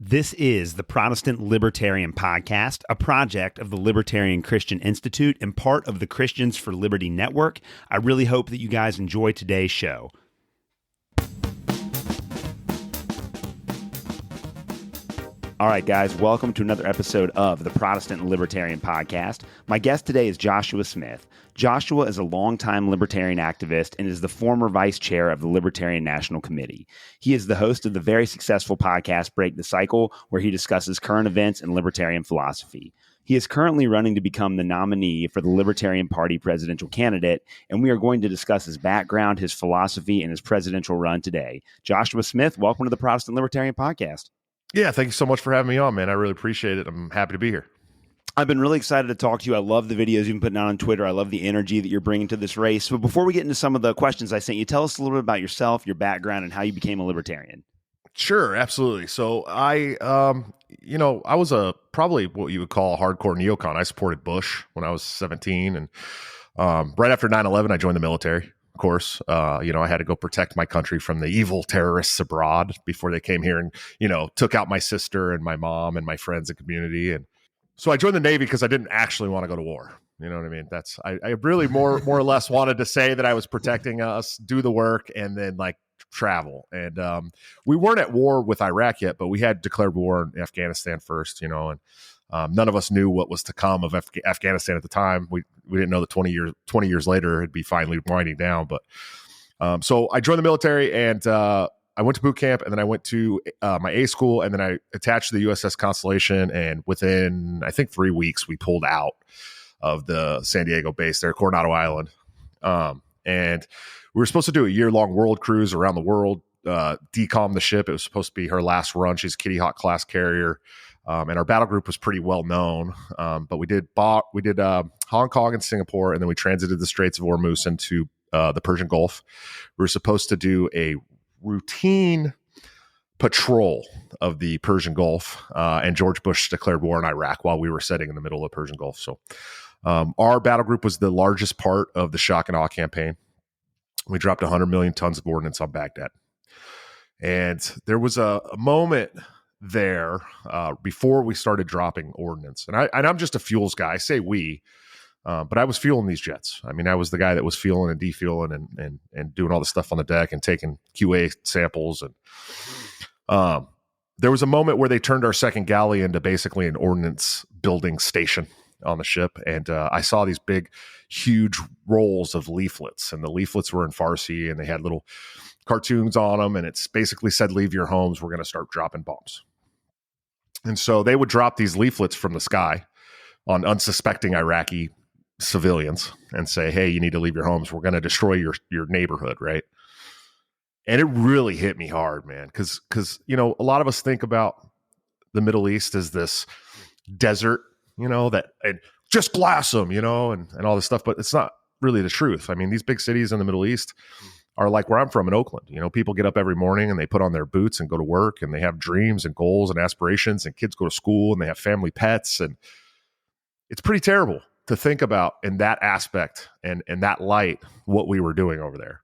This is the Protestant Libertarian Podcast, a project of the Libertarian Christian Institute and part of the Christians for Liberty Network. I really hope that you guys enjoy today's show. All right, guys, welcome to another episode of the Protestant Libertarian Podcast. My guest today is Joshua Smith. Joshua is a longtime libertarian activist and is the former vice chair of the Libertarian National Committee. He is the host of the very successful podcast Break the Cycle, where he discusses current events and libertarian philosophy. He is currently running to become the nominee for the Libertarian Party presidential candidate, and we are going to discuss his background, his philosophy, and his presidential run today. Joshua Smith, welcome to the Protestant Libertarian Podcast. Yeah, thank you so much for having me on, man. I really appreciate it. I'm happy to be here. I've been really excited to talk to you. I love the videos you've been putting out on Twitter. I love the energy that you're bringing to this race. But before we get into some of the questions I sent you, tell us a little bit about yourself, your background, and how you became a libertarian. Sure, absolutely. So I was probably what you would call a hardcore neocon. I supported Bush when I was 17. And right after 9/11, I joined the military. Of course, I had to go protect my country from the evil terrorists abroad before they came here and, took out my sister and my mom and my friends and community. And so I joined the Navy because I didn't actually want to go to war. You know what I mean? I really more or less wanted to say that I was protecting us, do the work, and then travel. And we weren't at war with Iraq yet, but we had declared war in Afghanistan first, and none of us knew what was to come of Afghanistan at the time. We didn't know that 20 years later it'd be finally winding down. But so I joined the military, and I went to boot camp, and then I went to my A school, and then I attached to the USS Constellation. And within, I think, 3 weeks, we pulled out of the San Diego base there, Coronado Island. And we were supposed to do a year-long world cruise around the world, decom the ship. It was supposed to be her last run. She's a Kitty Hawk class carrier. And our battle group was pretty well known, but we did Hong Kong and Singapore, and then we transited the Straits of Hormuz into the Persian Gulf. We were supposed to do a routine patrol of the Persian Gulf, and George Bush declared war in Iraq while we were sitting in the middle of the Persian Gulf. So our battle group was the largest part of the shock and awe campaign. We dropped 100 million tons of ordnance on Baghdad. And there was a moment there before we started dropping ordnance, and I'm just a fuels guy. I say we, but I was fueling these jets. I mean, I was the guy that was fueling and defueling and doing all the stuff on the deck and taking QA samples. And there was a moment where they turned our second galley into basically an ordnance building station on the ship, and I saw these big, huge rolls of leaflets, and the leaflets were in Farsi, and they had little cartoons on them, and it's basically said, "Leave your homes. We're going to start dropping bombs." And so they would drop these leaflets from the sky on unsuspecting Iraqi civilians and say, "Hey, you need to leave your homes. We're going to destroy your neighborhood," right? And it really hit me hard, man, because a lot of us think about the Middle East as this desert, that and just glass them, and all this stuff, but it's not really the truth. I mean, these big cities in the Middle East are like where I'm from in Oakland. People get up every morning and they put on their boots and go to work, and they have dreams and goals and aspirations, and kids go to school and they have family pets. And it's pretty terrible to think about in that aspect and that light, what we were doing over there.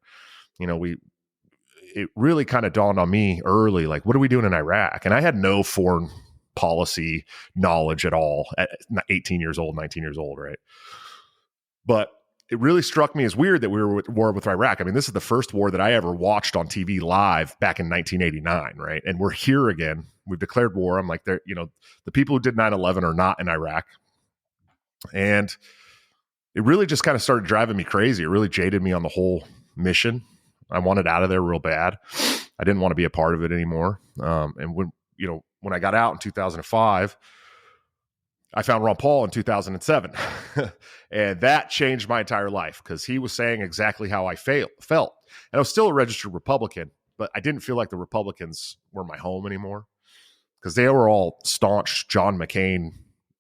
It really kind of dawned on me early, like, what are we doing in Iraq? And I had no foreign policy knowledge at all at 18 years old, 19 years old. Right. But it really struck me as weird that we were at war with Iraq. I mean, this is the first war that I ever watched on TV live back in 1989, right? And we're here again. We've declared war. I'm like, the people who did 9/11 are not in Iraq. And it really just kind of started driving me crazy. It really jaded me on the whole mission. I wanted out of there real bad. I didn't want to be a part of it anymore. And when I got out in 2005, I found Ron Paul in 2007, and that changed my entire life because he was saying exactly how I felt. And I was still a registered Republican, but I didn't feel like the Republicans were my home anymore because they were all staunch John McCain,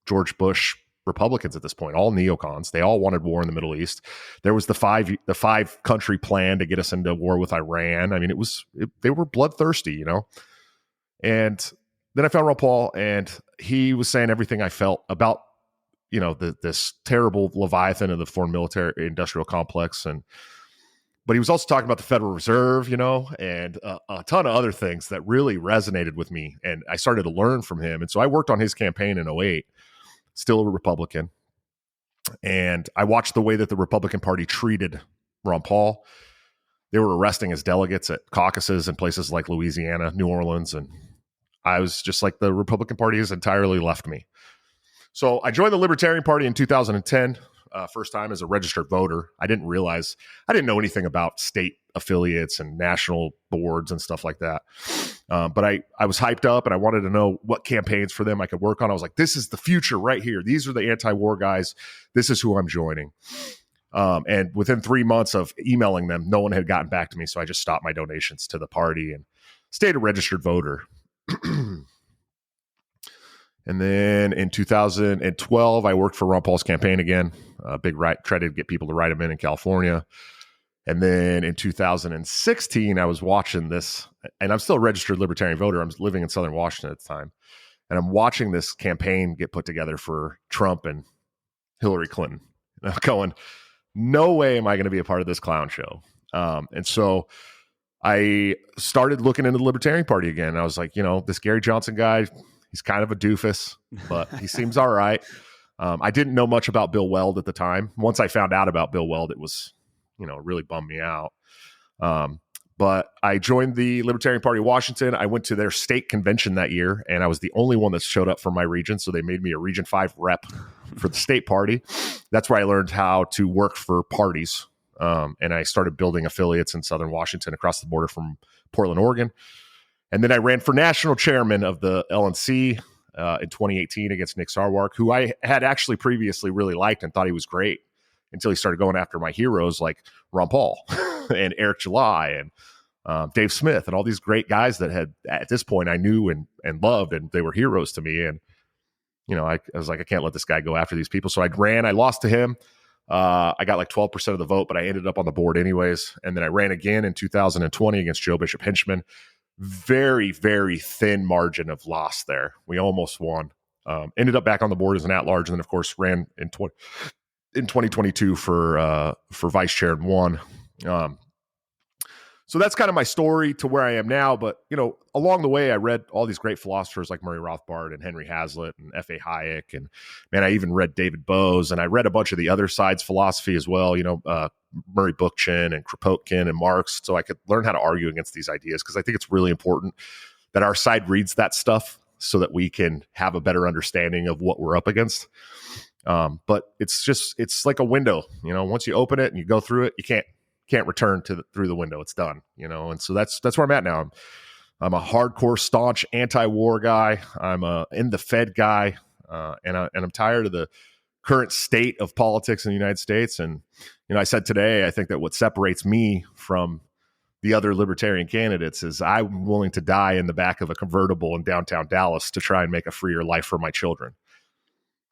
George Bush Republicans at this point, all neocons. They all wanted war in the Middle East. There was the five country plan to get us into war with Iran. I mean, they were bloodthirsty, and then I found Ron Paul, and he was saying everything I felt about, this terrible leviathan of the foreign military industrial complex. And but he was also talking about the Federal Reserve, and a ton of other things that really resonated with me. And I started to learn from him. And so I worked on his campaign in '08, still a Republican. And I watched the way that the Republican Party treated Ron Paul. They were arresting his delegates at caucuses in places like Louisiana, New Orleans. And I was just like, the Republican Party has entirely left me. So I joined the Libertarian Party in 2010. First time as a registered voter. I didn't know anything about state affiliates and national boards and stuff like that. But I was hyped up and I wanted to know what campaigns for them I could work on. I was like, this is the future right here. These are the anti-war guys. This is who I'm joining. And within 3 months of emailing them, no one had gotten back to me. So I just stopped my donations to the party and stayed a registered voter. And then in 2012, I worked for Ron Paul's campaign again. Tried to get people to write him in California. And then in 2016, I was watching this, and I'm still a registered libertarian voter. I'm living in Southern Washington at the time. And I'm watching this campaign get put together for Trump and Hillary Clinton. And I'm going, no way am I going to be a part of this clown show. And so I started looking into the Libertarian Party again. I was like, this Gary Johnson guy, he's kind of a doofus, but he seems all right. I didn't know much about Bill Weld at the time. Once I found out about Bill Weld, it was, it really bummed me out. But I joined the Libertarian Party of Washington. I went to their state convention that year, and I was the only one that showed up from my region. So they made me a Region 5 rep for the state party. That's where I learned how to work for parties. And I started building affiliates in Southern Washington across the border from Portland, Oregon. And then I ran for national chairman of the LNC in 2018 against Nick Sarwark, who I had actually previously really liked and thought he was great until he started going after my heroes like Ron Paul and Eric July and Dave Smith and all these great guys that had, at this point, I knew and loved, and they were heroes to me. And, I was like, I can't let this guy go after these people. So I lost to him. I got like 12% of the vote, but I ended up on the board anyways. And then I ran again in 2020 against Joe Bishop Henchman. Very, very thin margin of loss there. We almost won. Ended up back on the board as an at-large, and then of course ran in 2022 for vice chair and won. So that's kind of my story to where I am now. But along the way, I read all these great philosophers like Murray Rothbard and Henry Hazlitt and F.A. Hayek, and I even read David Bose, and I read a bunch of the other side's philosophy as well. Murray Bookchin and Kropotkin and Marx, so I could learn how to argue against these ideas, because I think it's really important that our side reads that stuff so that we can have a better understanding of what we're up against. But it's like a window, once you open it and you go through it, you can't return through the window. It's done, and so that's where I'm at now. I'm a hardcore, staunch anti-war guy. I'm a in the Fed guy, and I'm tired of the current state of politics in the United States. And I said today, I think that what separates me from the other libertarian candidates is I'm willing to die in the back of a convertible in downtown Dallas to try and make a freer life for my children.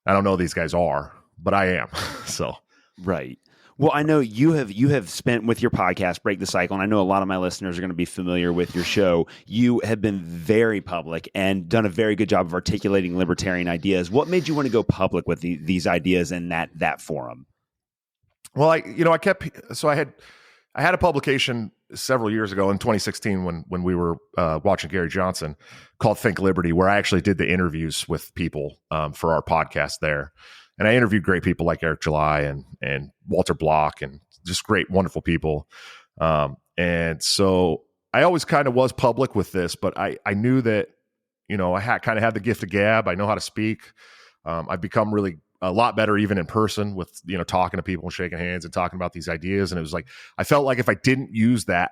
I don't know these guys are, but I am. So right. Well, I know you have spent with your podcast, Break the Cycle, and I know a lot of my listeners are going to be familiar with your show. You have been very public and done a very good job of articulating libertarian ideas. What made you want to go public with these ideas in that forum? Well, I had a publication several years ago in 2016 when we were watching Gary Johnson called Think Liberty, where I actually did the interviews with people for our podcast there. And I interviewed great people like Eric July and Walter Block and just great, wonderful people. And so I always kind of was public with this, but I knew that, I kind of had the gift of gab. I know how to speak. I've become really a lot better even in person with, talking to people and shaking hands and talking about these ideas. And it was like, I felt like if I didn't use that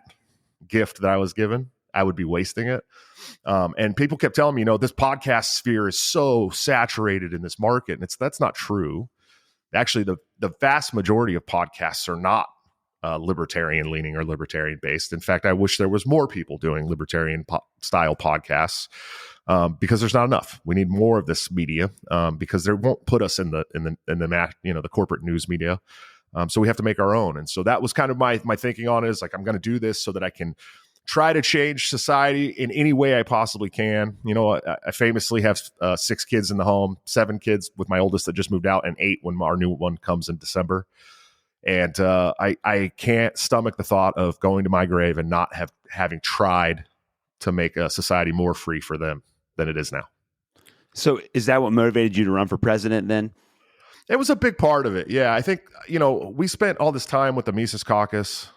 gift that I was given, I would be wasting it. And people kept telling me, this podcast sphere is so saturated in this market. And that's not true. Actually, the vast majority of podcasts are not libertarian leaning or libertarian based. In fact, I wish there was more people doing libertarian style podcasts because there's not enough. We need more of this media because they won't put us in the corporate news media. So we have to make our own. And so that was kind of my thinking on it, is like, I'm going to do this so that I can try to change society in any way I possibly can. I famously have 6 kids in the home, 7 kids with my oldest that just moved out, and 8 when our new one comes in December. And I can't stomach the thought of going to my grave and not having tried to make a society more free for them than it is now. So is that what motivated you to run for president then? It was a big part of it. Yeah, I think, we spent all this time with the Mises Caucus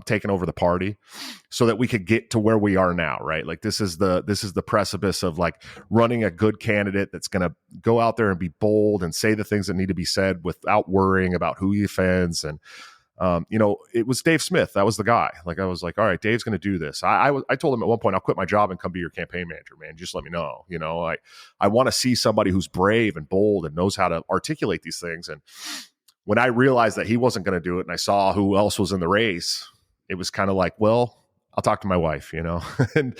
taking over the party so that we could get to where we are now, right? Like this is the precipice of like running a good candidate that's going to go out there and be bold and say the things that need to be said without worrying about who he offends. And it was Dave Smith. That was the guy. Like, I was like, all right, Dave's going to do this. I told him at one point, I'll quit my job and come be your campaign manager, man. Just let me know. I want to see somebody who's brave and bold and knows how to articulate these things. And when I realized that he wasn't going to do it and I saw who else was in the race, it was kind of like, well, I'll talk to my wife, and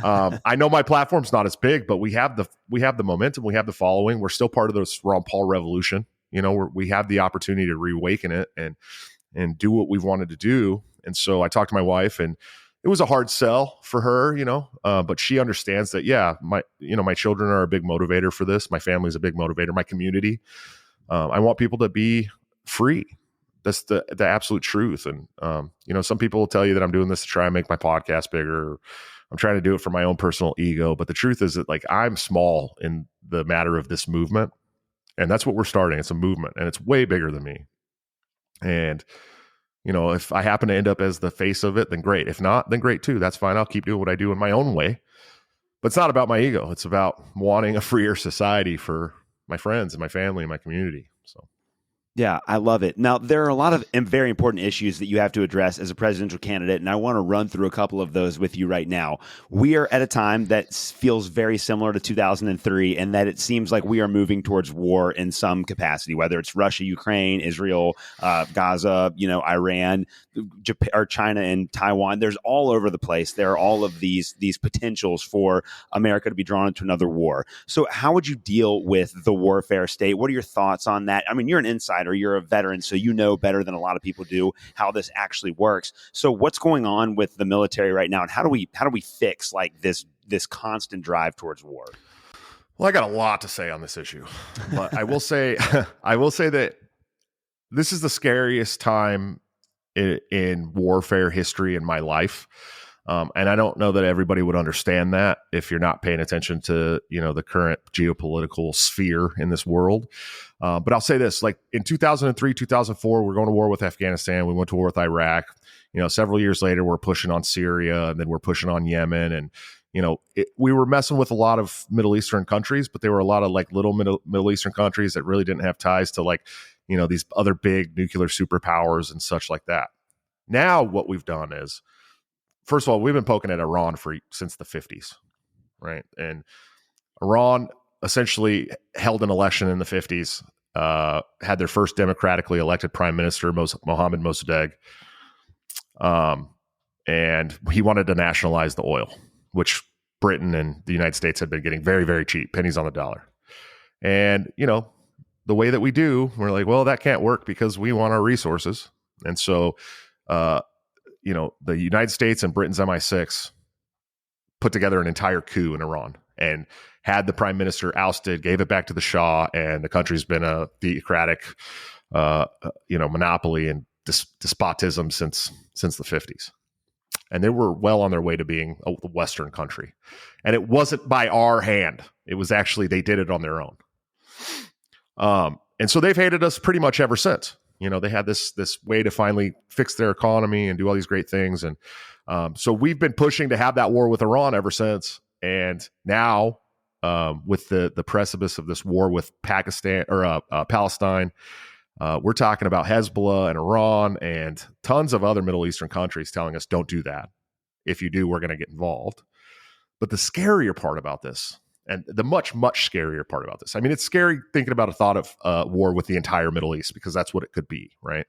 I know my platform's not as big, but we have the momentum. We have the following. We're still part of this Ron Paul revolution. We have the opportunity to reawaken it and do what we've wanted to do. And so I talked to my wife, and it was a hard sell for her, but she understands that, my children are a big motivator for this. My family's a big motivator, my community. I want people to be free. That's the absolute truth. And, some people will tell you that I'm doing this to try and make my podcast bigger. I'm trying to do it for my own personal ego. But the truth is that, like, I'm small in the matter of this movement. And that's what we're starting. It's a movement, and it's way bigger than me. And, if I happen to end up as the face of it, then great. If not, then great too. That's fine. I'll keep doing what I do in my own way. But it's not about my ego. It's about wanting a freer society for my friends and my family and my community. So. Yeah, I love it. Now, there are a lot of very important issues that you have to address as a presidential candidate, and I want to run through a couple of those with you right now. We are at a time that feels very similar to 2003, and that it seems like we are moving towards war in some capacity, whether it's Russia, Ukraine, Israel, Gaza, Iran, Japan, or China and Taiwan. There's all over the place. There are all of these potentials for America to be drawn into another war. So how would you deal with the warfare state? What are your thoughts on that? I mean, you're an insider. You're a veteran, so you know better than a lot of people do how this actually works. So what's going on with the military right now, and how do we fix like this constant drive towards war? Well, I got a lot to say on this issue, but I will say that this is the scariest time in warfare history in my life. And I don't know that everybody would understand that if you're not paying attention to, the current geopolitical sphere in this world. But I'll say this, like in 2003, 2004, we're going to war with Afghanistan. We went to war with Iraq. Several years later, we're pushing on Syria, and then we're pushing on Yemen. And, we were messing with a lot of Middle Eastern countries, but there were a lot of like little Middle Eastern countries that really didn't have ties to like, these other big nuclear superpowers and such like that. Now what we've done is, first of all, we've been poking at Iran since the 50s, right? And Iran essentially held an election in the 50s, had their first democratically elected prime minister, Mohammad Mossadegh, and he wanted to nationalize the oil, which Britain and the United States had been getting very, very cheap, pennies on the dollar. And, the way that we do, we're like, well, that can't work because we want our resources. And so, the United States and Britain's MI6 put together an entire coup in Iran and had the prime minister ousted, gave it back to the Shah, and the country's been a theocratic, monopoly and despotism since the 50s. And they were well on their way to being a Western country. And it wasn't by our hand. It was actually, they did it on their own. And so they've hated us pretty much ever since. They had this way to finally fix their economy and do all these great things. And so we've been pushing to have that war with Iran ever since. And now with the precipice of this war with Pakistan or Palestine, we're talking about Hezbollah and Iran and tons of other Middle Eastern countries telling us, don't do that. If you do, we're going to get involved. But the scarier part about this, and the much, much scarier part about this, I mean, it's scary thinking about a thought of war with the entire Middle East, because that's what it could be, right?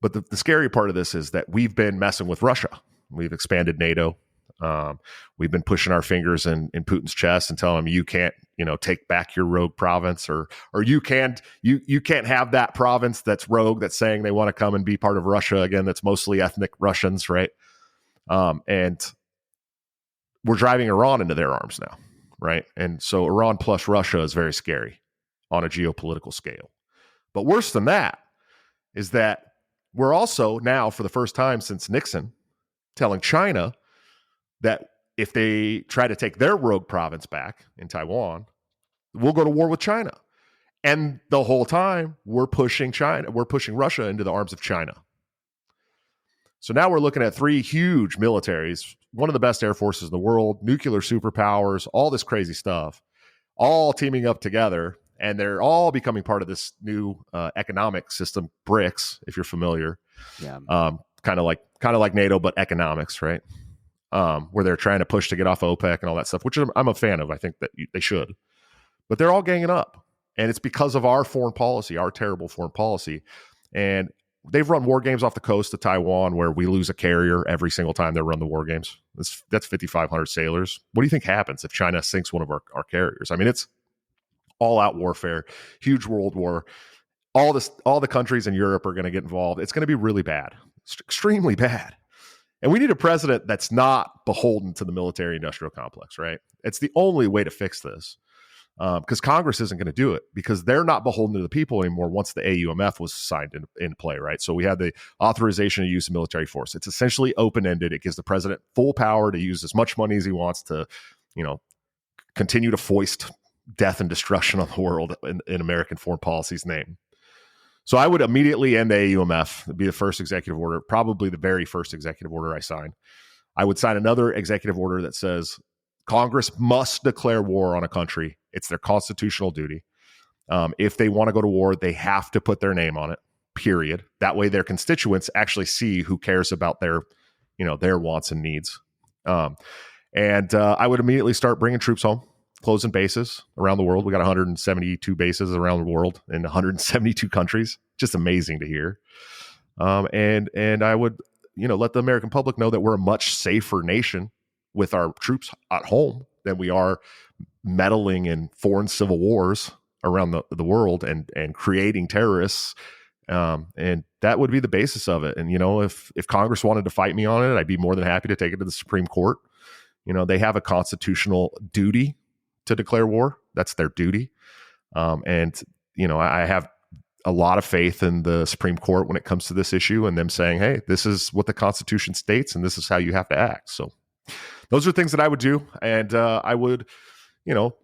But the scary part of this is that we've been messing with Russia. We've expanded NATO. We've been pushing our fingers in Putin's chest and telling him, you can't, take back your rogue province, or you can't have that province that's rogue, that's saying they want to come and be part of Russia again, that's mostly ethnic Russians, right? And we're driving Iran into their arms now, right? And so Iran plus Russia is very scary on a geopolitical scale. But worse than that is that we're also now, for the first time since Nixon, telling China that if they try to take their rogue province back in Taiwan, we'll go to war with China. And the whole time we're pushing Russia into the arms of China. So now we're looking at three huge militaries, one of the best air forces in the world, nuclear superpowers, all this crazy stuff, all teaming up together. And they're all becoming part of this new economic system, BRICS, if you're familiar. Yeah. Kind of like NATO, but economics, right? Where they're trying to push to get off OPEC and all that stuff, which I'm a fan of. I think that they should. But they're all ganging up. And it's because of our foreign policy, our terrible foreign policy. And they've run war games off the coast of Taiwan where we lose a carrier every single time they run the war games. That's 5,500 sailors. What do you think happens if China sinks one of our carriers? I mean, it's all-out warfare, huge world war. All the countries in Europe are going to get involved. It's going to be really bad. It's extremely bad. And we need a president that's not beholden to the military-industrial complex, right? It's the only way to fix this. Because Congress isn't going to do it because they're not beholden to the people anymore once the AUMF was signed into play, right? So we had the authorization to use the military force. It's essentially open-ended. It gives the president full power to use as much money as he wants to, continue to foist death and destruction on the world in American foreign policy's name. So I would immediately end the AUMF. It'd be the first executive order, probably the very first executive order I sign. I would sign another executive order that says Congress must declare war on a country. It's their constitutional duty. If they want to go to war, they have to put their name on it, period. That way their constituents actually see who cares about their wants and needs. I would immediately start bringing troops home, closing bases around the world. We got 172 bases around the world in 172 countries. Just amazing to hear. And I would, let the American public know that we're a much safer nation with our troops at home than we are meddling in foreign civil wars around the world and creating terrorists. And that would be the basis of it. And, if Congress wanted to fight me on it, I'd be more than happy to take it to the Supreme Court. They have a constitutional duty to declare war. That's their duty. I have a lot of faith in the Supreme Court when it comes to this issue and them saying, hey, this is what the Constitution states and this is how you have to act. So those are things that I would do. And I would,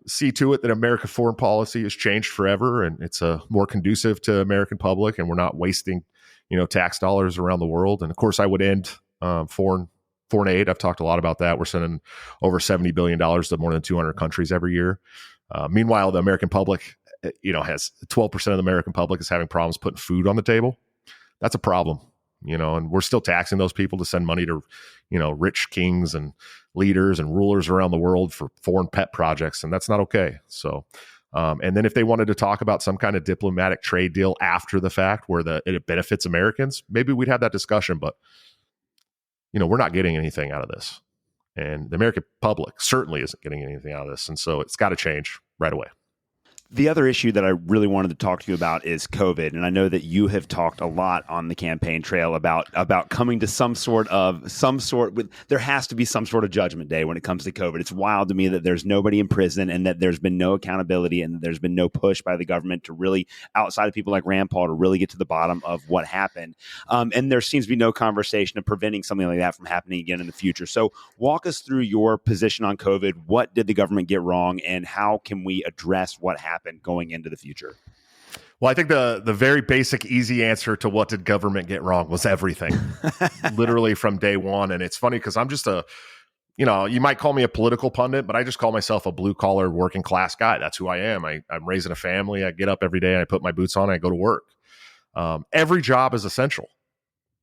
see to it that American foreign policy has changed forever and it's more conducive to American public and we're not wasting, tax dollars around the world. And of course I would end foreign aid. I've talked a lot about that. We're sending over $70 billion to more than 200 countries every year. Meanwhile, the American public, has 12% of the American public is having problems putting food on the table. That's a problem, and we're still taxing those people to send money to, rich kings and leaders and rulers around the world for foreign pet projects. And that's not okay. So, and then if they wanted to talk about some kind of diplomatic trade deal after the fact where it benefits Americans, maybe we'd have that discussion, but we're not getting anything out of this. And the American public certainly isn't getting anything out of this. And so it's got to change right away. The other issue that I really wanted to talk to you about is COVID. And I know that you have talked a lot on the campaign trail about coming to there has to be some sort of judgment day when it comes to COVID. It's wild to me that there's nobody in prison and that there's been no accountability and that there's been no push by the government to really, outside of people like Rand Paul, to really get to the bottom of what happened. And there seems to be no conversation of preventing something like that from happening again in the future. So walk us through your position on COVID. What did the government get wrong and how can we address what happened going into the future? Well, I think the very basic, easy answer to what did government get wrong was everything, literally from day one. And it's funny because I'm just you might call me a political pundit, but I just call myself a blue collar working class guy. That's who I am. I'm raising a family. I get up every day and I put my boots on and I go to work. Every job is essential.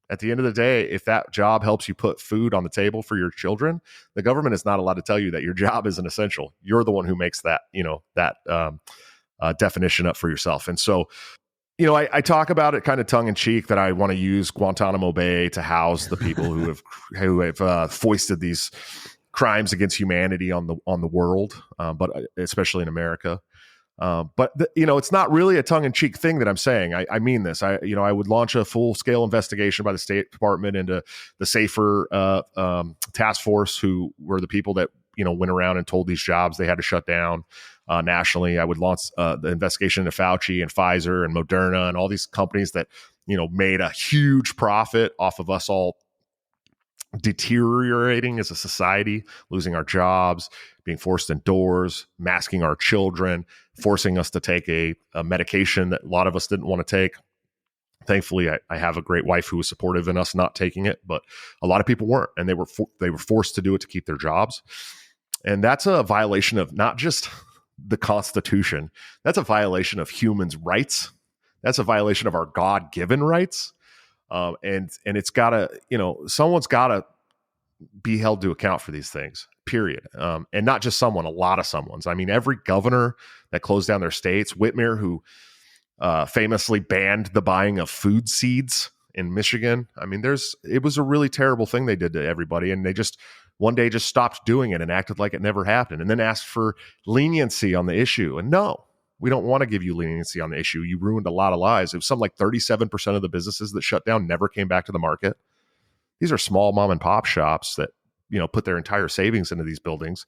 At the end of the day, if that job helps you put food on the table for your children, the government is not allowed to tell you that your job isn't essential. You're the one who makes that, definition up for yourself. And so, I talk about it kind of tongue in cheek that I want to use Guantanamo Bay to house the people who have foisted these crimes against humanity on the world, but especially in America. It's not really a tongue-in-cheek thing that I'm saying. I mean this. I would launch a full-scale investigation by the State Department into the Safer task force, who were the people that went around and told these jobs they had to shut down nationally. I would launch the investigation into Fauci and Pfizer and Moderna and all these companies that made a huge profit off of us all deteriorating as a society, losing our jobs, being forced indoors, masking our children, forcing us to take a medication that a lot of us didn't want to take. Thankfully, I have a great wife who was supportive in us not taking it, but a lot of people weren't, and they were forced to do it to keep their jobs. And that's a violation of not just the Constitution. That's a violation of humans' rights. That's a violation of our God-given rights. And it's gotta, someone's gotta be held to account for these things, period. And not just someone, a lot of someone's. I mean, every governor that closed down their states, Whitmer, who famously banned the buying of food seeds in Michigan. I mean, it was a really terrible thing they did to everybody. And they just one day just stopped doing it and acted like it never happened, and then asked for leniency on the issue. And no, we don't want to give you leniency on the issue. You ruined a lot of lives. It was something like 37% of the businesses that shut down never came back to the market. These are small mom and pop shops that, put their entire savings into these buildings,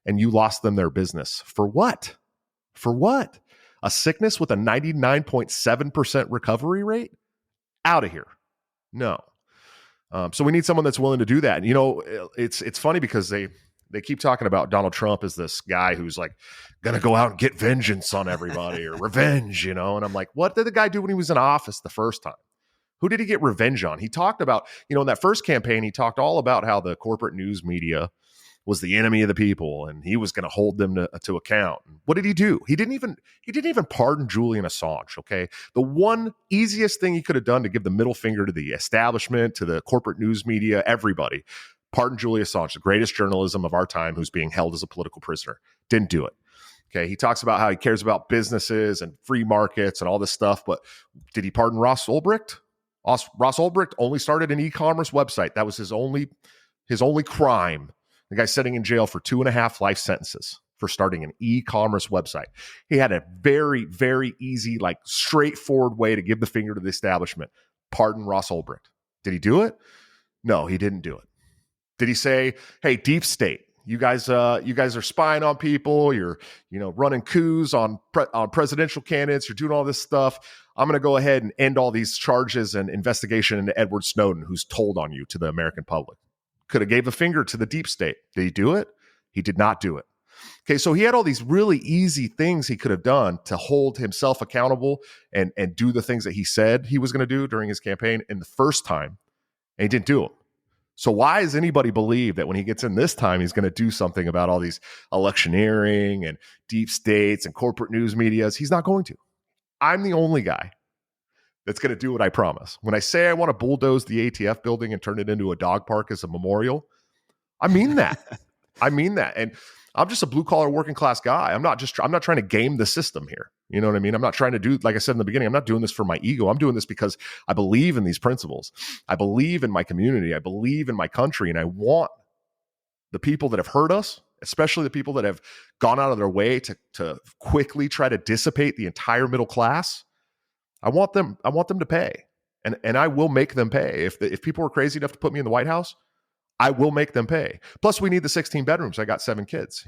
and you lost them their business. For what? For what? A sickness with a 99.7% recovery rate? Out of here. No. So we need someone that's willing to do that. And, it's funny because they keep talking about Donald Trump as this guy who's like going to go out and get vengeance on everybody or revenge, and I'm like, what did the guy do when he was in office the first time? Who did he get revenge on? He talked about, in that first campaign, he talked all about how the corporate news media was the enemy of the people, and he was going to hold them to account. What did he do? He didn't even pardon Julian Assange. Okay, the one easiest thing he could have done to give the middle finger to the establishment, to the corporate news media, everybody, pardon Julian Assange, the greatest journalism of our time, who's being held as a political prisoner. Didn't do it. Okay, he talks about how he cares about businesses and free markets and all this stuff, but did he pardon Ross Ulbricht? Ross Ulbricht only started an e-commerce website. That was his only crime. The guy's sitting in jail for 2.5 life sentences for starting an e-commerce website. He had a very, very easy, straightforward way to give the finger to the establishment. Pardon Ross Ulbricht. Did he do it? No, he didn't do it. Did he say, hey, deep state, you guys are spying on people. You're, running coups on presidential candidates. You're doing all this stuff. I'm going to go ahead and end all these charges and investigation into Edward Snowden, who's told on you to the American public. Could have gave a finger to the deep state. Did he do it? He did not do it. Okay, so he had all these really easy things he could have done to hold himself accountable and do the things that he said he was going to do during his campaign in the first time, and he didn't do them. So why does anybody believe that when he gets in this time, he's going to do something about all these electioneering and deep states and corporate news medias? He's not going to. I'm the only guy that's going to do what I promise. When I say I want to bulldoze the ATF building and turn it into a dog park as a memorial, I mean that. I mean that. And I'm just a blue collar working class guy. I'm not trying to game the system here. You know what I mean? I'm not trying to do, like I said in the beginning, I'm not doing this for my ego. I'm doing this because I believe in these principles. I believe in my community. I believe in my country. And I want the people that have hurt us, especially the people that have gone out of their way to quickly try to dissipate the entire middle class. I want them to pay, and I will make them pay. If people are crazy enough to put me in the White House, I will make them pay. Plus, we need the 16 bedrooms. I got 7 kids,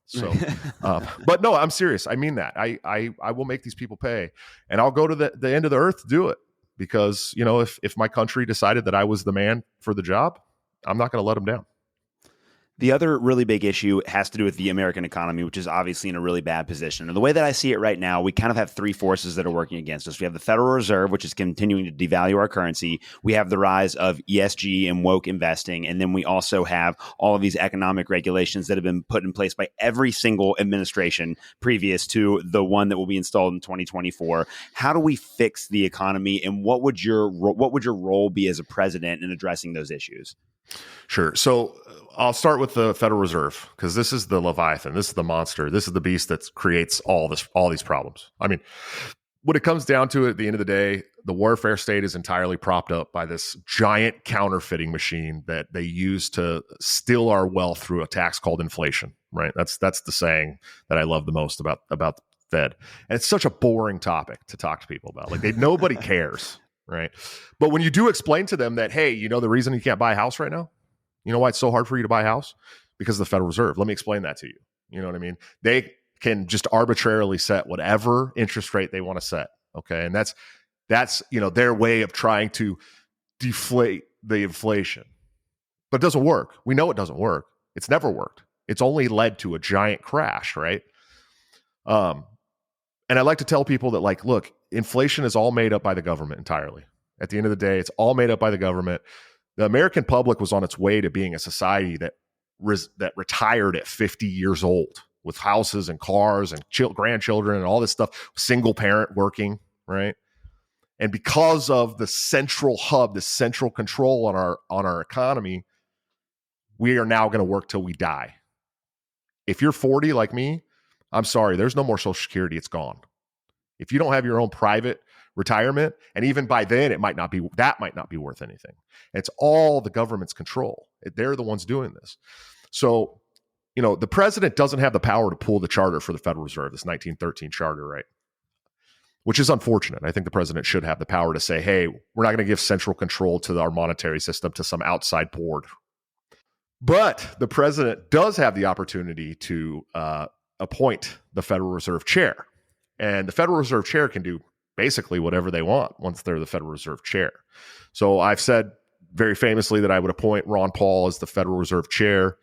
So, but no, I'm serious. I mean that. I will make these people pay, and I'll go to the end of the earth to do it because if my country decided that I was the man for the job, I'm not going to let them down. The other really big issue has to do with the American economy, which is obviously in a really bad position. And the way that I see it right now, we kind of have 3 forces that are working against us. We have the Federal Reserve, which is continuing to devalue our currency. We have the rise of ESG and woke investing. And then we also have all of these economic regulations that have been put in place by every single administration previous to the one that will be installed in 2024. How do we fix the economy? And what would your role be as a president in addressing those issues? Sure. So I'll start with the Federal Reserve because this is the Leviathan. This is the monster. This is the beast that creates all these problems. I mean, when it comes down to it, at the end of the day, the warfare state is entirely propped up by this giant counterfeiting machine that they use to steal our wealth through a tax called inflation. Right? That's the saying that I love the most about the Fed. And it's such a boring topic to talk to people about. Nobody cares. Right. But when you do explain to them that, hey, the reason you can't buy a house right now, you know why it's so hard for you to buy a house? Because of the Federal Reserve. Let me explain that to you. You know what I mean? They can just arbitrarily set whatever interest rate they want to set. Okay. And that's That's, their way of trying to deflate the inflation. But it doesn't work. We know it doesn't work. It's never worked. It's only led to a giant crash, right? And I like to tell people that, like, look, inflation is all made up by the government entirely. At the end of the day, it's all made up by the government. The American public was on its way to being a society that retired at 50 years old with houses and cars and grandchildren and all this stuff, single parent working, right? And because of the central hub, the central control on our economy, we are now going to work till we die. If you're 40 like me, I'm sorry, there's no more Social Security. It's gone. If you don't have your own private retirement, and even by then, it might not be worth anything. It's all the government's control. They're the ones doing this. So, the president doesn't have the power to pull the charter for the Federal Reserve, this 1913 charter, right? Which is unfortunate. I think the president should have the power to say, hey, we're not going to give central control to our monetary system to some outside board. But the president does have the opportunity to appoint the Federal Reserve chair. And the Federal Reserve chair can do basically whatever they want once they're the Federal Reserve chair. So I've said very famously that I would appoint Ron Paul as the Federal Reserve chair.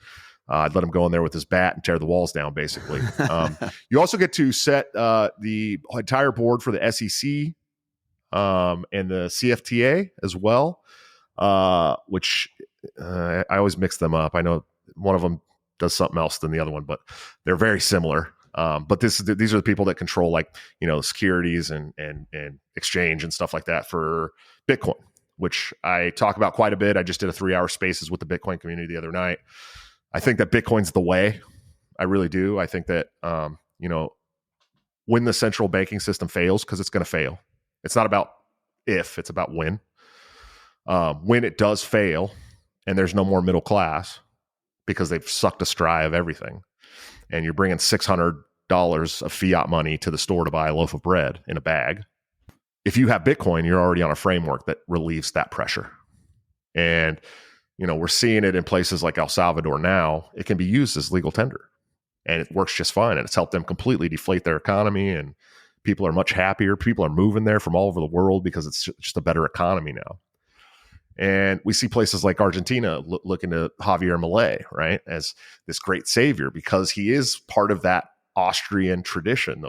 I'd let him go in there with his bat and tear the walls down, basically. You also get to set the entire board for the SEC and the CFTA as well, which I always mix them up. I know one of them does something else than the other one, but they're very similar. But these are the people that control, like, securities and exchange and stuff like that for Bitcoin, which I talk about quite a bit. I just did a 3-hour spaces with the Bitcoin community the other night. I think that Bitcoin's the way. I really do. I think that, when the central banking system fails, because it's going to fail, it's not about if, it's about when. When it does fail and there's no more middle class because they've sucked a dry of everything, and you're bringing $600 of fiat money to the store to buy a loaf of bread in a bag. If you have Bitcoin, you're already on a framework that relieves that pressure. And, we're seeing it in places like El Salvador now. It can be used as legal tender, and it works just fine. And it's helped them completely deflate their economy, and people are much happier. People are moving there from all over the world because it's just a better economy now. And we see places like Argentina looking to Javier Milei, right, as this great savior, because he is part of that Austrian tradition,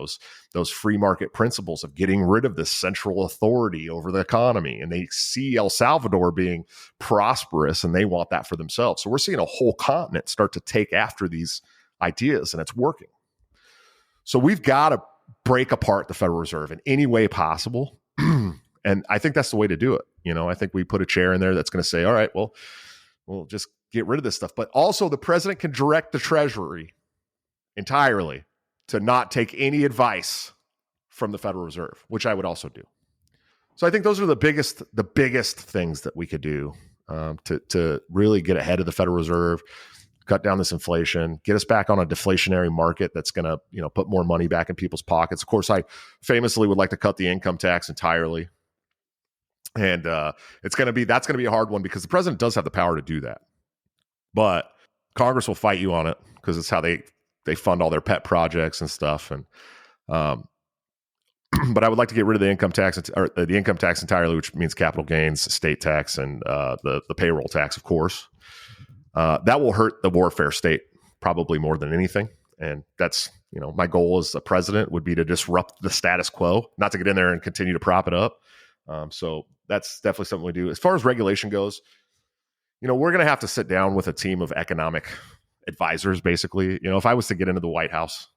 those free market principles of getting rid of this central authority over the economy. And they see El Salvador being prosperous, and they want that for themselves. So we're seeing a whole continent start to take after these ideas, and it's working. So we've got to break apart the Federal Reserve in any way possible. And I think that's the way to do it. I think we put a chair in there that's going to say, all right, well, we'll just get rid of this stuff. But also the president can direct the Treasury entirely to not take any advice from the Federal Reserve, which I would also do. So I think those are the biggest things that we could do to really get ahead of the Federal Reserve, cut down this inflation, get us back on a deflationary market that's going to, put more money back in people's pockets. Of course, I famously would like to cut the income tax entirely. And that's going to be a hard one, because the president does have the power to do that. But Congress will fight you on it, because it's how they fund all their pet projects and stuff. And but I would like to get rid of the income tax entirely, which means capital gains, state tax, and the payroll tax, of course. That will hurt the warfare state probably more than anything. And that's, my goal as a president would be to disrupt the status quo, not to get in there and continue to prop it up. So that's definitely something we do. As far as regulation goes, we're going to have to sit down with a team of economic advisors, basically. If I was to get into the White House,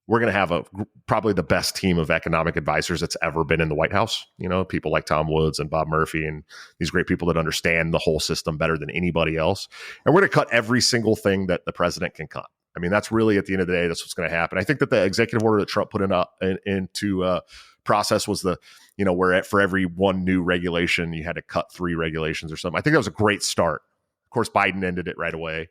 we're going to have probably the best team of economic advisors that's ever been in the White House. People like Tom Woods and Bob Murphy, and these great people that understand the whole system better than anybody else. And we're going to cut every single thing that the president can cut. I mean, that's really, at the end of the day, that's what's going to happen. I think that the executive order that Trump put into process was where for every one new regulation, you had to cut 3 regulations or something. I think that was a great start. Of course, Biden ended it right away.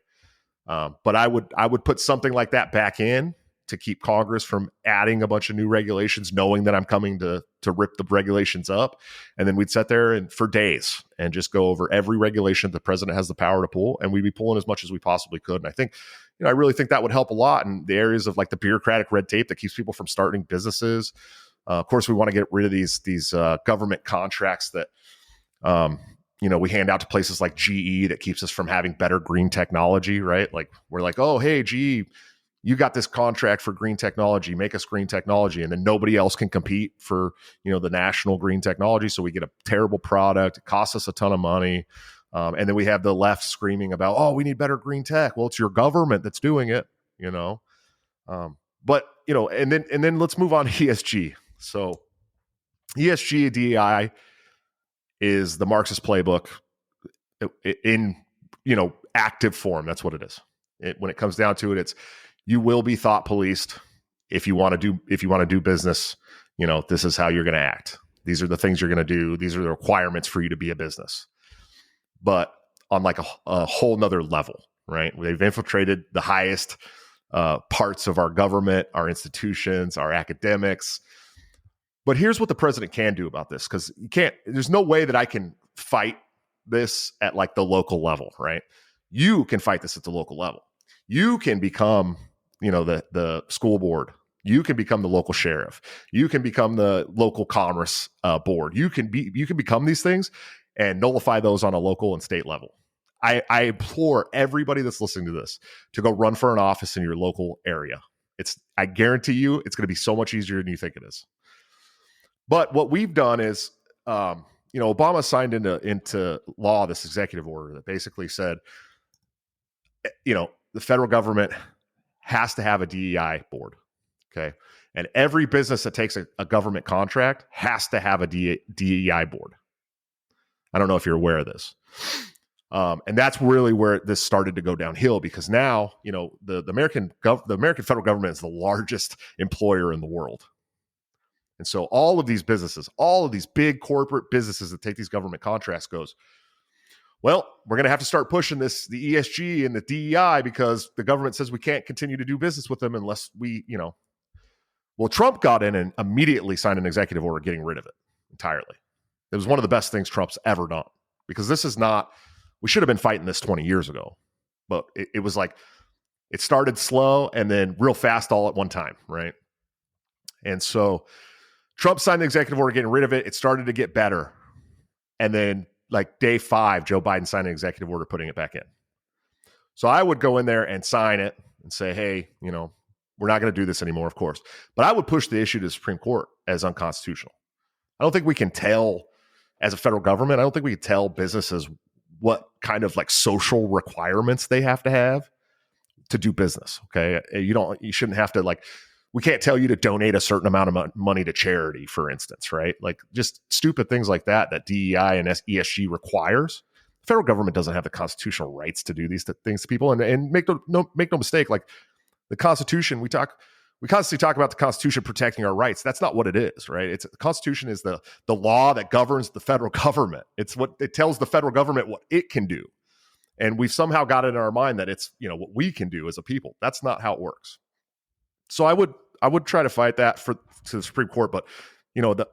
But I would put something like that back in to keep Congress from adding a bunch of new regulations, knowing that I'm coming to rip the regulations up. And then we'd sit there and for days and just go over every regulation the president has the power to pull. And we'd be pulling as much as we possibly could. And I think, I really think that would help a lot in the areas of like the bureaucratic red tape that keeps people from starting businesses, Of course, we want to get rid of these government contracts that we hand out to places like GE that keeps us from having better green technology, right? Like we're like, oh, hey, GE, you got this contract for green technology, make us green technology. And then nobody else can compete for, the national green technology. So we get a terrible product. It costs us a ton of money. And then we have the left screaming about, oh, we need better green tech. Well, it's your government that's doing it, and then let's move on to ESG. So ESG, DEI is the Marxist playbook in, active form. That's what it is. When it comes down to it, it's, you will be thought policed if you want to do business. This is how you're going to act. These are the things you're going to do. These are the requirements for you to be a business. But on like a whole nother level, right? They've infiltrated the highest parts of our government, our institutions, our academics. But here's what the president can do about this, because there's no way that I can fight this at like the local level, right? You can fight this at the local level. You can become, the school board. You can become the local sheriff. You can become the local commerce board. You can become these things and nullify those on a local and state level. I implore everybody that's listening to this to go run for an office in your local area. I guarantee you, it's going to be so much easier than you think it is. But what we've done is, Obama signed into law this executive order that basically said, the federal government has to have a DEI board. Okay. And every business that takes a government contract has to have a DEI board. I don't know if you're aware of this. And that's really where this started to go downhill, because now, the American federal government is the largest employer in the world. And so all of these businesses, all of these big corporate businesses that take these government contracts goes, well, we're going to have to start pushing the ESG and the DEI because the government says we can't continue to do business with them unless we, well, Trump got in and immediately signed an executive order getting rid of it entirely. It was one of the best things Trump's ever done, because this is not, we should have been fighting this 20 years ago, but it was like, it started slow and then real fast all at one time, right? And so Trump signed the executive order getting rid of it. It started to get better. And then like day 5, Joe Biden signed an executive order putting it back in. So I would go in there and sign it and say, hey, we're not going to do this anymore, of course. But I would push the issue to the Supreme Court as unconstitutional. I don't think we can tell, as a federal government, I don't think we can tell businesses what kind of like social requirements they have to do business. Okay. You shouldn't have to, like, we can't tell you to donate a certain amount of money to charity, for instance, right? Like just stupid things like that DEI and ESG requires. The federal government doesn't have the constitutional rights to do these things to people. And make no mistake, like the Constitution, we constantly talk about the Constitution protecting our rights. That's not what it is, right? The Constitution is the law that governs the federal government. It's what it tells the federal government what it can do. And we've somehow got it in our mind that it's, what we can do as a people. That's not how it works. So I would try to fight that to the Supreme Court, but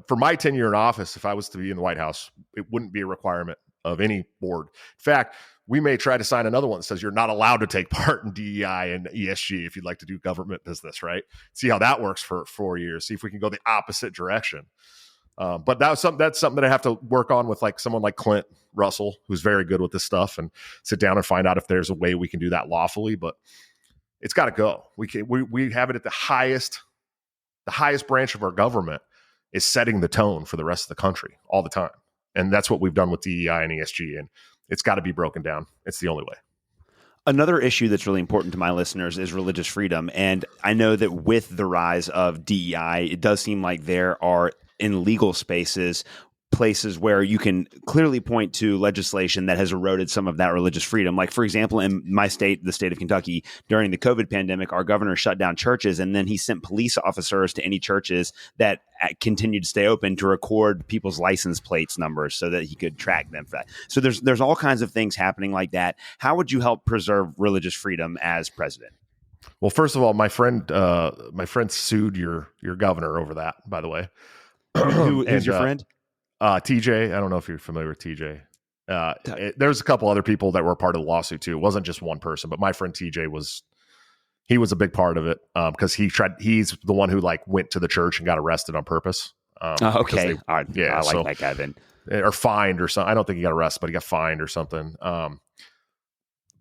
for my tenure in office, if I was to be in the White House, it wouldn't be a requirement of any board. In fact, we may try to sign another one that says you're not allowed to take part in DEI and ESG if you'd like to do government business, right? See how that works for 4 years. See if we can go the opposite direction. But that's something that I have to work on with like someone like Clint Russell, who's very good with this stuff, and sit down and find out if there's a way we can do that lawfully. But it's got to go. We have it at the highest branch of our government is setting the tone for the rest of the country all the time. And that's what we've done with DEI and ESG. And it's got to be broken down. It's the only way. Another issue that's really important to my listeners is religious freedom. And I know that with the rise of DEI, it does seem like there are, in legal spaces, places where you can clearly point to legislation that has eroded some of that religious freedom. Like, for example, in my state, the state of Kentucky, during the COVID pandemic, our governor shut down churches, and then he sent police officers to any churches that continued to stay open to record people's license plates numbers so that he could track them for that. So there's all kinds of things happening like that. How would you help preserve religious freedom as president? Well, first of all, my friend sued your governor over that, by the way. Who's your friend? TJ. I don't know if you're familiar with TJ. There's a couple other people that were part of the lawsuit too. It wasn't just one person, but my friend TJ was He was a big part of it because he's the one who like went to the church and got arrested on purpose. Okay. I like so, that guy then. Or fined or something. I don't think he got arrested, but he got fined or something.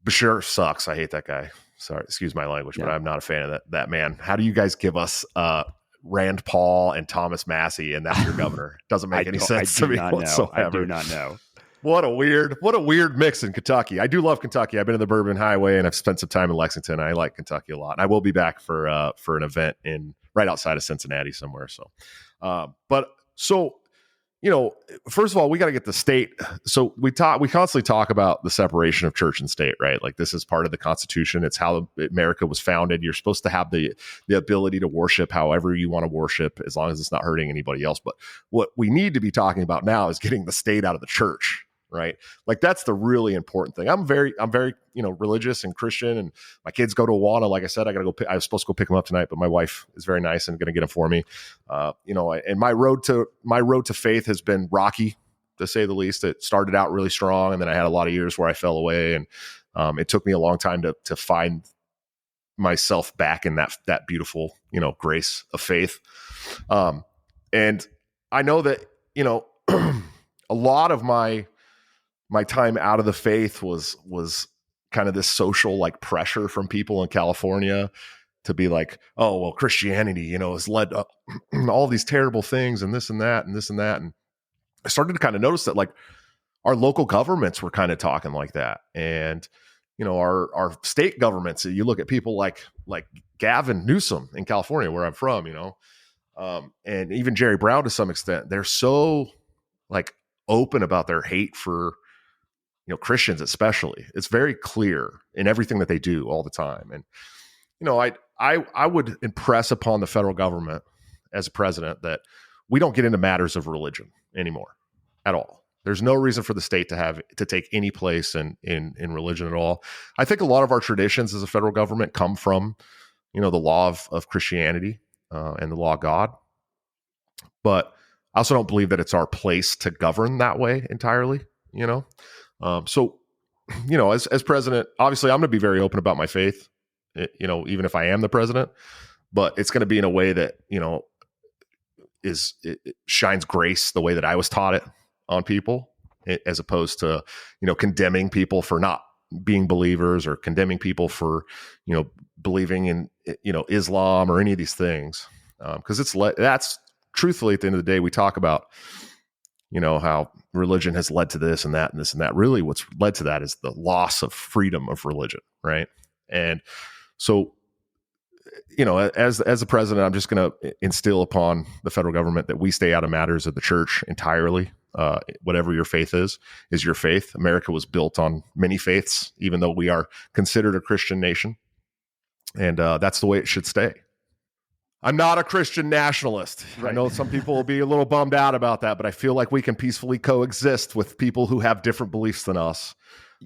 Bashir sucks. I hate that guy. Sorry, excuse my language, but I'm not a fan of that man. How do you guys give us Rand Paul and Thomas Massey and that's your governor? Doesn't make any sense to me whatsoever. I do not know. What a weird mix in Kentucky. I do love Kentucky. I've been to the Bourbon Highway and I've spent some time in Lexington. I like Kentucky a lot. And I will be back for an event right outside of Cincinnati somewhere. So, first of all, we got to get the state. So we constantly talk about the separation of church and state, right? Like this is part of the Constitution. It's how America was founded. You're supposed to have the ability to worship however you want to worship, as long as it's not hurting anybody else. But what we need to be talking about now is getting the state out of the church, right? Like that's the really important thing. I'm very, religious and Christian, and my kids go to Awana. Like I said, I was supposed to go pick them up tonight, but my wife is very nice and going to get them for me. And my road to faith has been rocky, to say the least. It started out really strong, and then I had a lot of years where I fell away, and it took me a long time to find myself back in that beautiful, grace of faith. And I know that, a lot of my time out of the faith was kind of this social like pressure from people in California to be like, oh, well, Christianity, has led to all these terrible things and this and that and this and that. And I started to kind of notice that like our local governments were kind of talking like that. And, our state governments, you look at people like Gavin Newsom in California, where I'm from, and even Jerry Brown to some extent, they're so like open about their hate for Christians, especially. It's very clear in everything that they do all the time. And, I would impress upon the federal government as a president that we don't get into matters of religion anymore at all. There's no reason for the state to take any place in religion at all. I think a lot of our traditions as a federal government come from, the law of Christianity and the law of God. But I also don't believe that it's our place to govern that way entirely, So, as president, obviously I'm going to be very open about my faith, even if I am the president, but it's going to be in a way that, it shines grace the way that I was taught it on people, as opposed to, condemning people for not being believers or condemning people for, believing in, Islam or any of these things. Because that's truthfully at the end of the day, we talk about, how religion has led to this and that and this and that. Really, what's led to that is the loss of freedom of religion, right? And so, as a president, I'm just going to instill upon the federal government that we stay out of matters of the church entirely. Whatever your faith is your faith. America was built on many faiths, even though we are considered a Christian nation. And that's the way it should stay. I'm not a Christian nationalist. Right. I know some people will be a little bummed out about that, but I feel like we can peacefully coexist with people who have different beliefs than us.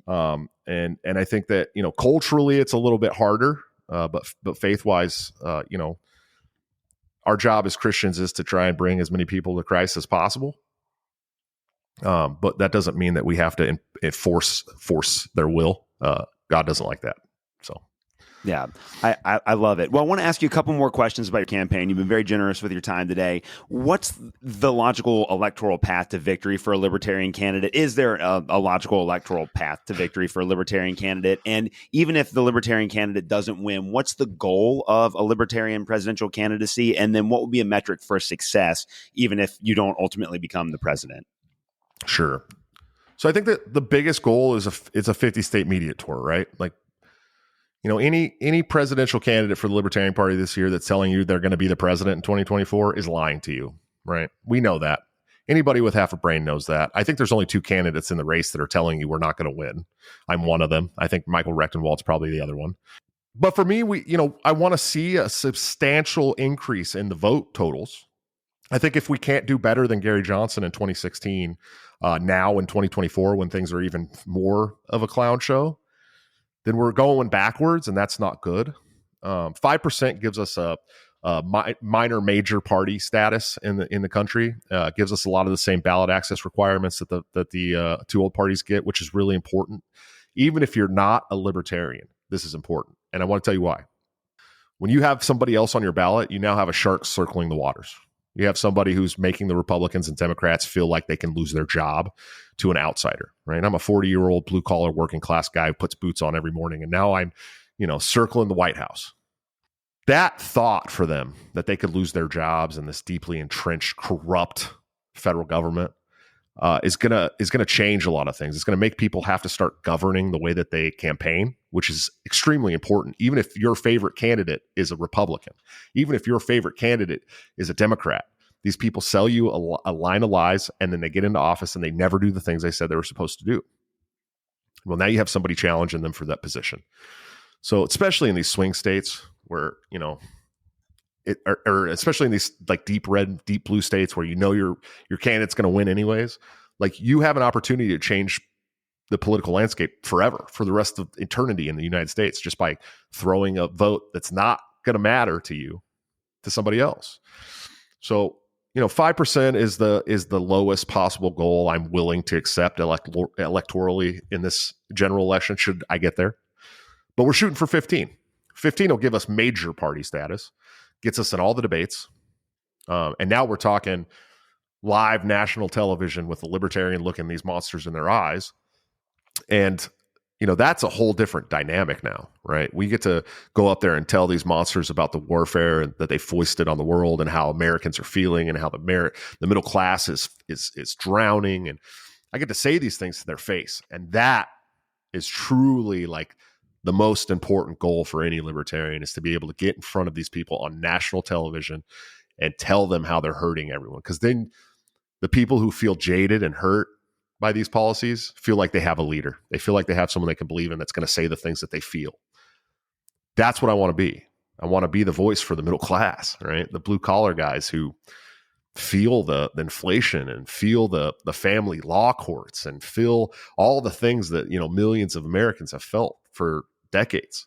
And I think that, culturally it's a little bit harder, but faith-wise, our job as Christians is to try and bring as many people to Christ as possible. But that doesn't mean that we have to force their will. God doesn't like that. So. Yeah, I love it. Well, I want to ask you a couple more questions about your campaign. You've been very generous with your time today. What's the logical electoral path to victory for a Libertarian candidate? Is there a logical electoral path to victory for a Libertarian candidate? And even if the Libertarian candidate doesn't win, what's the goal of a Libertarian presidential candidacy? And then what would be a metric for success, even if you don't ultimately become the president? Sure. So I think that the biggest goal is it's a 50-state media tour, right? Like, any presidential candidate for the Libertarian Party this year that's telling you they're going to be the president in 2024 is lying to you, right? We know that. Anybody with half a brain knows that. I think there's only two candidates in the race that are telling you we're not going to win. I'm one of them. I think Michael Rechtenwald's probably the other one. But for me, I want to see a substantial increase in the vote totals. I think if we can't do better than Gary Johnson in 2016, now in 2024, when things are even more of a clown show, then we're going backwards, and that's not good. 5% gives us a minor major party status in the country. Gives us a lot of the same ballot access requirements that the two old parties get, which is really important. Even if you're not a libertarian, this is important, and I want to tell you why. When you have somebody else on your ballot, you now have a shark circling the waters. You have somebody who's making the Republicans and Democrats feel like they can lose their job to an outsider, right? I'm a 40-year-old blue-collar working class guy who puts boots on every morning, and now I'm, circling the White House. That thought for them that they could lose their jobs in this deeply entrenched, corrupt federal government is gonna change a lot of things. It's gonna make people have to start governing the way that they campaign, which is extremely important. Even if your favorite candidate is a Republican, even if your favorite candidate is a Democrat, these people sell you a line of lies, and then they get into office and they never do the things they said they were supposed to do. Well, now you have somebody challenging them for that position. So especially in these swing states where, or especially in these like deep red, deep blue states where your candidate's going to win anyways, like you have an opportunity to change the political landscape forever, for the rest of eternity in the United States, just by throwing a vote that's not going to matter to you to somebody else. So, 5% is the lowest possible goal I'm willing to accept electorally in this general election, should I get there. But we're shooting for 15. 15 will give us major party status, gets us in all the debates. And now we're talking live national television with the libertarian looking these monsters in their eyes. And, that's a whole different dynamic now, right? We get to go up there and tell these monsters about the warfare that they foisted on the world and how Americans are feeling and how the middle class is drowning. And I get to say these things to their face. And that is truly like the most important goal for any libertarian, is to be able to get in front of these people on national television and tell them how they're hurting everyone. Because then the people who feel jaded and hurt by these policies feel like they have a leader. They feel like they have someone they can believe in that's going to say the things that they feel. That's what I want to be. I want to be the voice for the middle class, right? The blue collar guys who feel the inflation and feel the family law courts and feel all the things that, millions of Americans have felt for decades.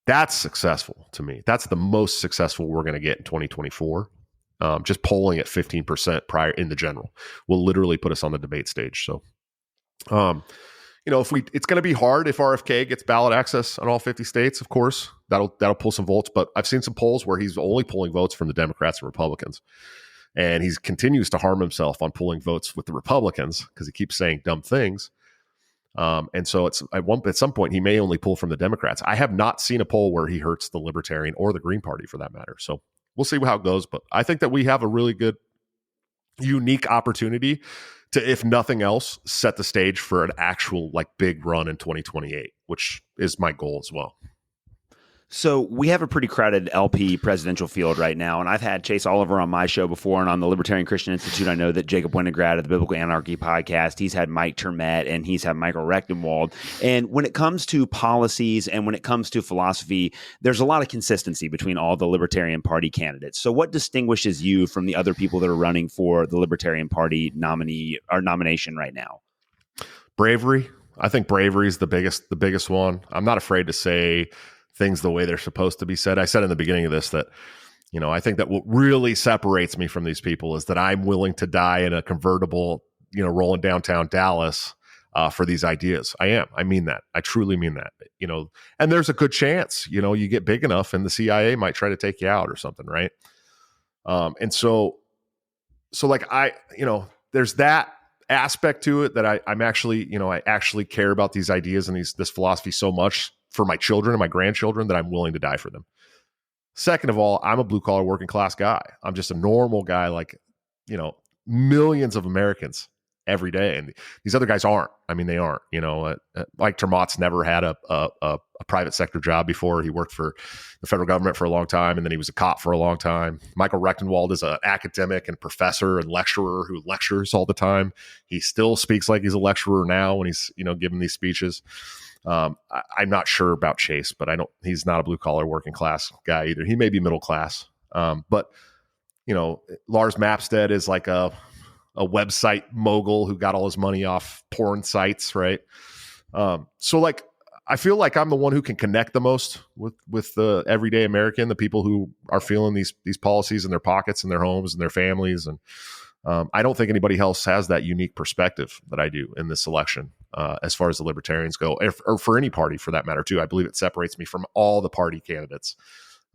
That's successful to me. That's the most successful we're going to get in 2024. Just polling at 15% prior in the general will literally put us on the debate stage. So, it's going to be hard if RFK gets ballot access on all 50 states. Of course, that'll pull some votes. But I've seen some polls where he's only pulling votes from the Democrats and Republicans, and he continues to harm himself on pulling votes with the Republicans because he keeps saying dumb things. And so at some point he may only pull from the Democrats. I have not seen a poll where he hurts the Libertarian or the Green Party for that matter. So we'll see how it goes, but I think that we have a really good, unique opportunity to, if nothing else, set the stage for an actual big run in 2028, which is my goal as well. So we have a pretty crowded LP presidential field right now, and I've had Chase Oliver on my show before, and on the Libertarian Christian Institute, I know that Jacob Winograd of the Biblical Anarchy podcast, he's had Mike Termet, and he's had Michael Rechtenwald. And when it comes to policies and when it comes to philosophy, there's a lot of consistency between all the Libertarian Party candidates. So what distinguishes you from the other people that are running for the Libertarian Party nominee or nomination right now? Bravery. I think bravery is the biggest one. I'm not afraid to say things the way they're supposed to be said. I said in the beginning of this that, I think that what really separates me from these people is that I'm willing to die in a convertible, rolling downtown Dallas for these ideas. I am. I mean that. I truly mean that, and there's a good chance, you get big enough and the CIA might try to take you out or something. Right. And so there's that aspect to it that I'm actually, I actually care about these ideas and this philosophy so much for my children and my grandchildren that I'm willing to die for them. Second of all, I'm a blue collar working class guy. I'm just a normal guy, millions of Americans every day. And these other guys aren't. I mean, they aren't, Mike Termot's never had a private sector job before. He worked for the federal government for a long time. And then he was a cop for a long time. Michael Rechtenwald is an academic and professor and lecturer who lectures all the time. He still speaks like he's a lecturer now when he's, giving these speeches. I'm not sure about Chase, but he's not a blue collar working class guy either. He may be middle class. But Lars Mapstead is like a website mogul who got all his money off porn sites. Right. So I feel like I'm the one who can connect the most with the everyday American, the people who are feeling these policies in their pockets and their homes and their families. And I don't think anybody else has that unique perspective that I do in this election. As far as the libertarians go, or for any party for that matter too. I believe it separates me from all the party candidates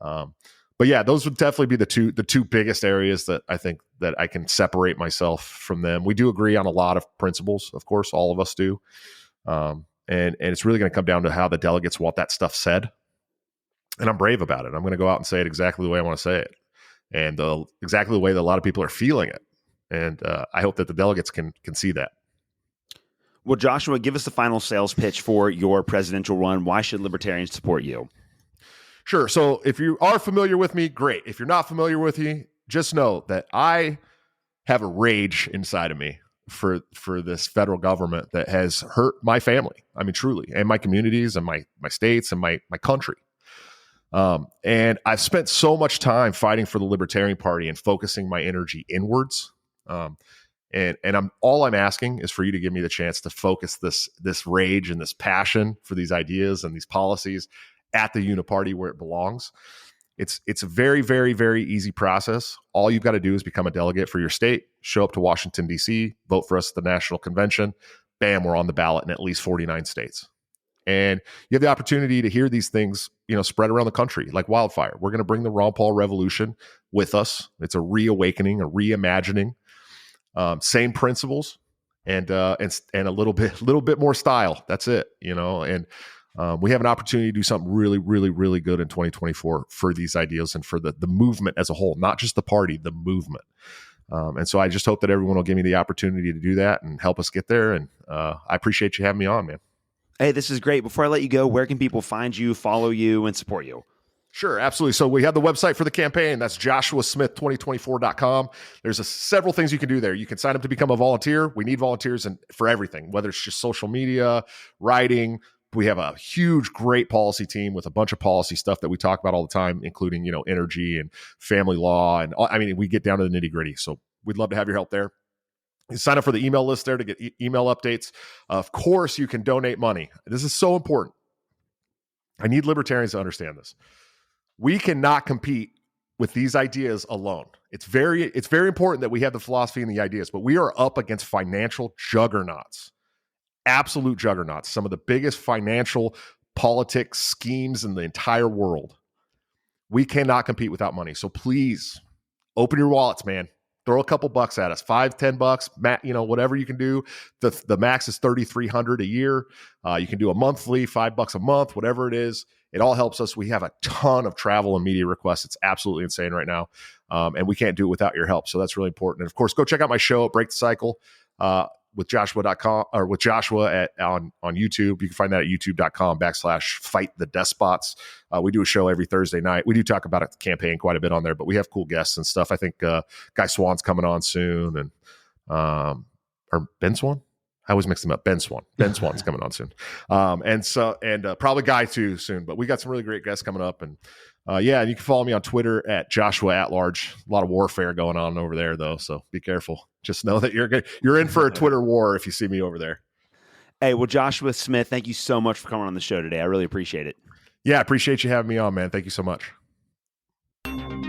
But yeah, those would definitely be the two biggest areas that I think that I can separate myself from them. We do agree on a lot of principles, of course, all of us do. And it's really going to come down to how the delegates want that stuff said. And I'm brave about it. I'm going to go out and say it exactly the way I want to say it, and exactly the way that a lot of people are feeling it. And I hope that the delegates can see that. Well, Joshua, give us the final sales pitch for your presidential run. Why should libertarians support you? Sure. So if you are familiar with me, great. If you're not familiar with me, just know that I have a rage inside of me for this federal government that has hurt my family. I mean, truly, and my communities and my states and my country. And I've spent so much time fighting for the Libertarian Party and focusing my energy inwards. And all I'm asking is for you to give me the chance to focus this rage and this passion for these ideas and these policies at the uniparty where it belongs. It's a very, very, very easy process. All you've got to do is become a delegate for your state, show up to Washington, D.C., vote for us at the national convention. Bam, we're on the ballot in at least 49 states. And you have the opportunity to hear these things, spread around the country like wildfire. We're going to bring the Ron Paul revolution with us. It's a reawakening, a reimagining, same principles, and a little bit more style. That's it, and we have an opportunity to do something really, really, really good in 2024 for these ideas and for the movement as a whole, not just the party, the movement. And so I just hope that everyone will give me the opportunity to do that and help us get there. And I appreciate you having me on, man. Hey, this is great. Before I let you go, where can people find you, follow you, and support you? Sure, absolutely. So we have the website for the campaign. That's joshuasmith2024.com. There's several things you can do there. You can sign up to become a volunteer. We need volunteers for everything, whether it's just social media, writing. We have a huge, great policy team with a bunch of policy stuff that we talk about all the time, including, energy and family law. And we get down to the nitty gritty. So we'd love to have your help there. You sign up for the email list there to get email updates. Of course, you can donate money. This is so important. I need libertarians to understand this. We cannot compete with these ideas alone. It's very important that we have the philosophy and the ideas, but we are up against financial juggernauts. Absolute juggernauts, some of the biggest financial politics schemes in the entire world. We cannot compete without money. So please open your wallets, man. Throw a couple bucks at us, $5-10, whatever you can do. The max is $3,300 a year. You can do a monthly, $5 a month, whatever it is. It all helps us. We have a ton of travel and media requests. It's absolutely insane right now. And we can't do it without your help. So that's really important. And of course, go check out my show, Break the Cycle. With Joshua.com or with Joshua on YouTube. You can find that at youtube.com/fight the despots. We do a show every Thursday night. We do talk about the campaign quite a bit on there, but we have cool guests and stuff. I think Guy Swan's coming on soon, and or Ben Swan. I always mix them up. Ben Swan's coming on soon. And probably Guy too soon, but we got some really great guests coming up. And and you can follow me on Twitter at Joshua at Large. A lot of warfare going on over there though. So be careful. Just know that you're in for a Twitter war if you see me over there. Hey, well, Joshua Smith, thank you so much for coming on the show today. I really appreciate it. Yeah, I appreciate you having me on, man. Thank you so much.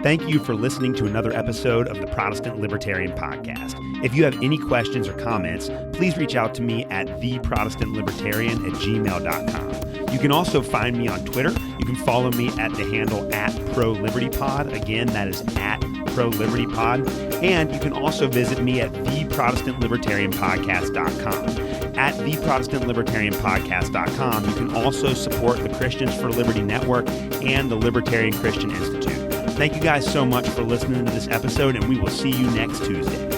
Thank you for listening to another episode of the Protestant Libertarian Podcast. If you have any questions or comments, please reach out to me at theprotestantlibertarian@gmail.com. You can also find me on Twitter. You can follow me at the handle @ProLibertyPod. Again, that is @ProLibertyPod. And you can also visit me at theprotestantlibertarianpodcast.com. At theprotestantlibertarianpodcast.com, you can also support the Christians for Liberty Network and the Libertarian Christian Institute. Thank you guys so much for listening to this episode, and we will see you next Tuesday.